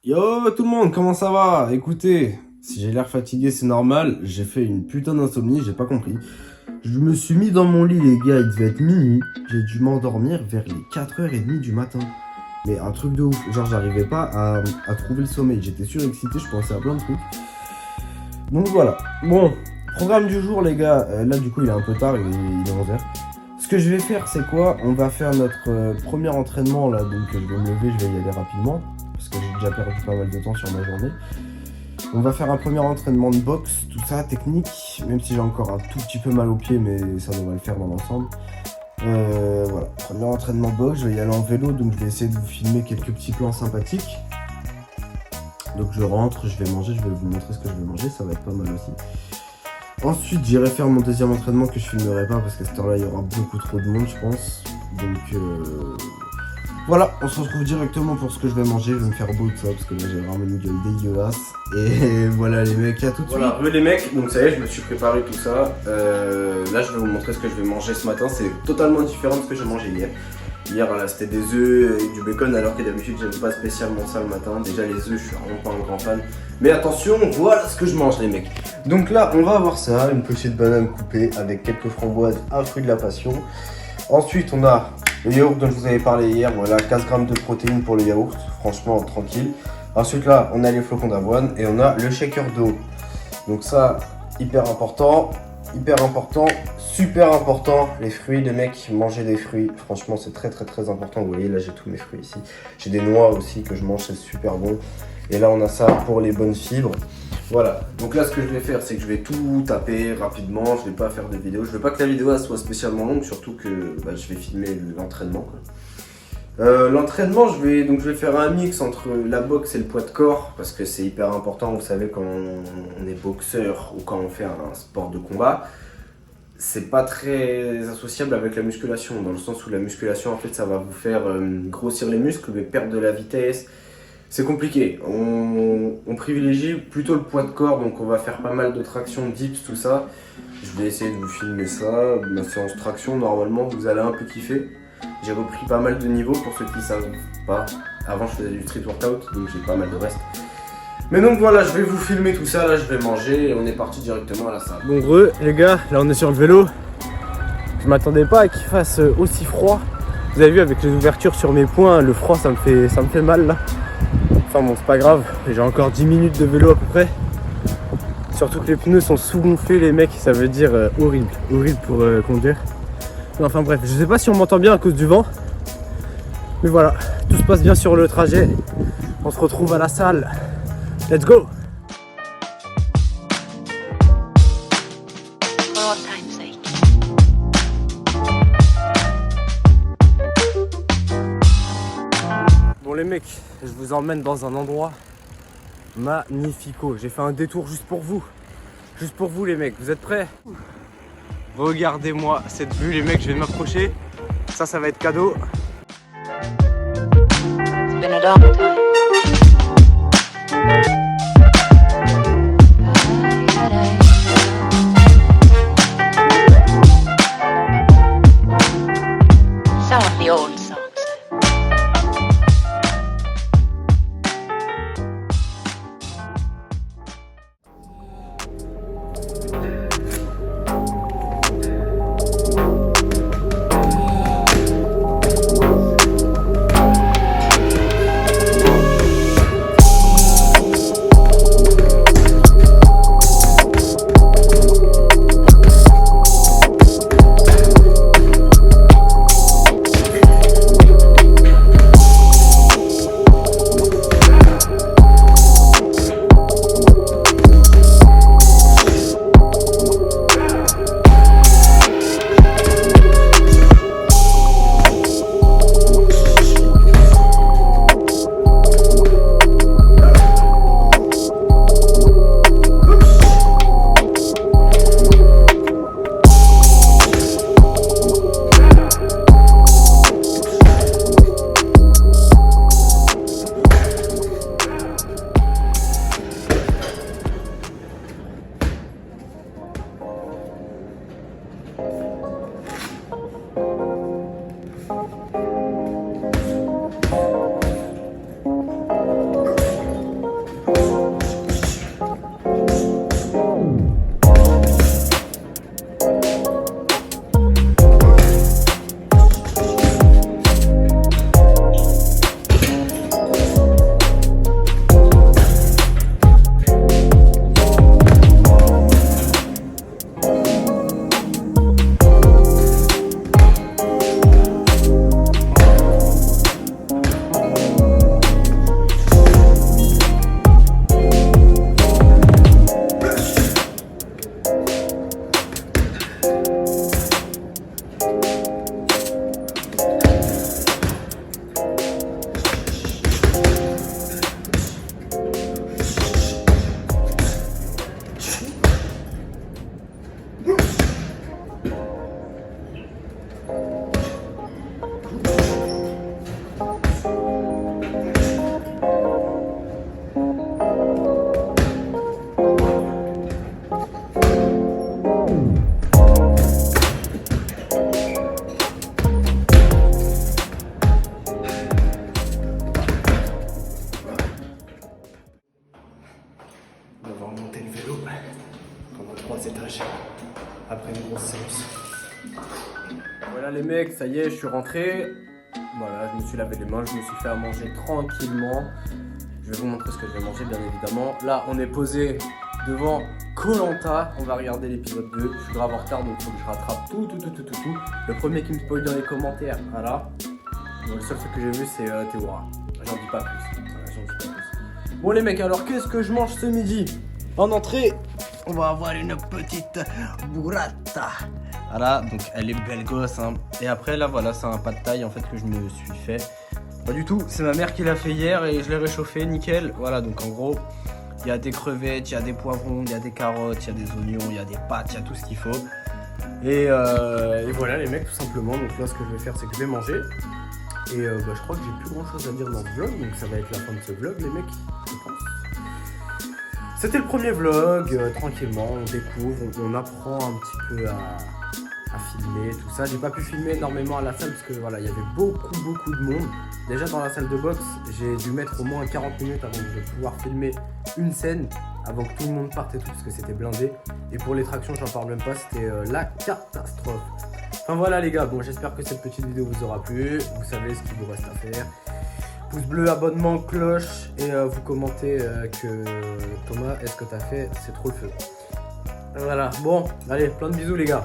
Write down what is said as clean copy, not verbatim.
Yo tout le monde, comment ça va? Écoutez, si j'ai l'air fatigué c'est normal, j'ai fait une putain d'insomnie, j'ai pas compris. Je me suis mis dans mon lit les gars, il devait être minuit, j'ai dû m'endormir vers les 4h30 du matin. Mais un truc de ouf, genre j'arrivais pas à trouver le sommeil, j'étais surexcité, je pensais à plein de trucs. Donc voilà, bon, programme du jour les gars, là du coup il est un peu tard, il est 11h. Ce que je vais faire c'est quoi? On va faire notre premier entraînement là, donc je vais me lever, je vais y aller rapidement. Parce que j'ai déjà perdu pas mal de temps sur ma journée. On va faire un premier entraînement de boxe, tout ça, technique, même si j'ai encore un tout petit peu mal au pied, mais ça devrait le faire dans l'ensemble. Voilà, premier entraînement boxe, je vais y aller en vélo, donc je vais essayer de vous filmer quelques petits plans sympathiques. Donc je rentre, je vais manger, je vais vous montrer ce que je vais manger, ça va être pas mal aussi. Ensuite, j'irai faire mon deuxième entraînement que je filmerai pas parce qu'à cette heure-là, il y aura beaucoup trop de monde, je pense. Donc voilà, on se retrouve directement pour ce que je vais manger. Je vais me faire beau de ça parce que là j'ai vraiment une gueule dégueulasse. Et voilà les mecs, à tout de suite. Voilà, les mecs, donc ça y est, je me suis préparé tout ça. Là je vais vous montrer ce que je vais manger ce matin. C'est totalement différent de ce que j'ai mangé hier. Hier là c'était des œufs et du bacon alors que d'habitude j'aime pas spécialement ça le matin. Déjà les œufs, je suis vraiment pas un grand fan. Mais attention, voilà ce que je mange les mecs. Donc là on va avoir ça, une pochette de banane coupée avec quelques framboises, un fruit de la passion. Ensuite on a le yaourt dont je vous avais parlé hier, voilà 15 grammes de protéines pour le yaourt, franchement tranquille. Ensuite là on a les flocons d'avoine et on a le shaker d'eau. Donc ça hyper important, super important, les fruits les mecs, mangez des fruits, franchement c'est très important. Vous voyez là j'ai tous mes fruits ici, j'ai des noix aussi que je mange, c'est super bon. Et là on a ça pour les bonnes fibres. Voilà, donc là ce que je vais faire c'est que je vais tout taper rapidement, je vais pas faire de vidéo, je veux pas que la vidéo elle soit spécialement longue, surtout que je vais filmer l'entraînement. L'entraînement je vais faire un mix entre la boxe et le poids de corps, parce que c'est hyper important, vous savez quand on est boxeur ou quand on fait un sport de combat, c'est pas très associable avec la musculation, dans le sens où la musculation en fait ça va vous faire grossir les muscles mais perdre de la vitesse. C'est compliqué, on privilégie plutôt le poids de corps, donc on va faire pas mal de traction, dips, tout ça. Je vais essayer de vous filmer ça, ma séance traction, normalement vous allez un peu kiffer. J'ai repris pas mal de niveaux pour ceux qui savent pas. Avant je faisais du street workout, donc j'ai pas mal de reste. Mais donc voilà, je vais vous filmer tout ça, là je vais manger et on est parti directement à la salle. Bon les gars, là on est sur le vélo. Je m'attendais pas à qu'il fasse aussi froid. Vous avez vu avec les ouvertures sur mes poings, le froid ça me fait mal là. Enfin bon c'est pas grave, j'ai encore 10 minutes de vélo à peu près. Surtout que les pneus sont sous-gonflés les mecs, ça veut dire horrible pour conduire. Mais enfin bref, je sais pas si on m'entend bien à cause du vent. Mais voilà, tout se passe bien sur le trajet. On se retrouve à la salle. Let's go! Bon les mecs, je vous emmène dans un endroit magnifico. J'ai fait un détour juste pour vous. Juste pour vous les mecs, vous êtes prêts? Regardez-moi cette vue les mecs, je vais m'approcher. Ça va être cadeau. Some of the old songs. cet étage. Après une grosse séance. Voilà les mecs, ça y est, je suis rentré. Voilà, je me suis lavé les mains, je me suis fait à manger tranquillement. Je vais vous montrer ce que je vais manger, bien évidemment. Là, on est posé devant Koh-Lanta. On va regarder l'épisode 2. Je suis grave en retard, donc il faut que je rattrape tout. Le premier qui me spoil dans les commentaires, voilà. Donc, le seul truc que j'ai vu, c'est Théora. J'en dis pas plus. Voilà, j'en dis pas plus. Bon les mecs, alors qu'est-ce que je mange ce midi? En entrée, on va avoir une petite burrata. Voilà, donc elle est belle gosse, hein. Et après, là, voilà, c'est un pad thai en fait que je me suis fait. Pas du tout, c'est ma mère qui l'a fait hier et je l'ai réchauffé, nickel. Voilà, donc en gros, il y a des crevettes, il y a des poivrons, il y a des carottes, il y a des oignons, il y a des pâtes, il y a tout ce qu'il faut. Et voilà les mecs, tout simplement. Donc là, ce que je vais faire, c'est que je vais manger. Et je crois que j'ai plus grand chose à dire dans ce vlog, donc ça va être la fin de ce vlog, les mecs, je pense. C'était le premier vlog, tranquillement, on découvre, on apprend un petit peu à filmer, tout ça. J'ai pas pu filmer énormément à la salle parce que voilà, il y avait beaucoup de monde. Déjà dans la salle de boxe, j'ai dû mettre au moins 40 minutes avant de pouvoir filmer une scène, avant que tout le monde parte et tout, parce que c'était blindé. Et pour les tractions, j'en parle même pas, c'était la catastrophe. Enfin voilà les gars, bon j'espère que cette petite vidéo vous aura plu. Vous savez ce qu'il vous reste à faire. Pouce bleu, abonnement, cloche et vous commentez que Thomas, est-ce que t'as fait? C'est trop le feu. Voilà, bon, allez, plein de bisous les gars.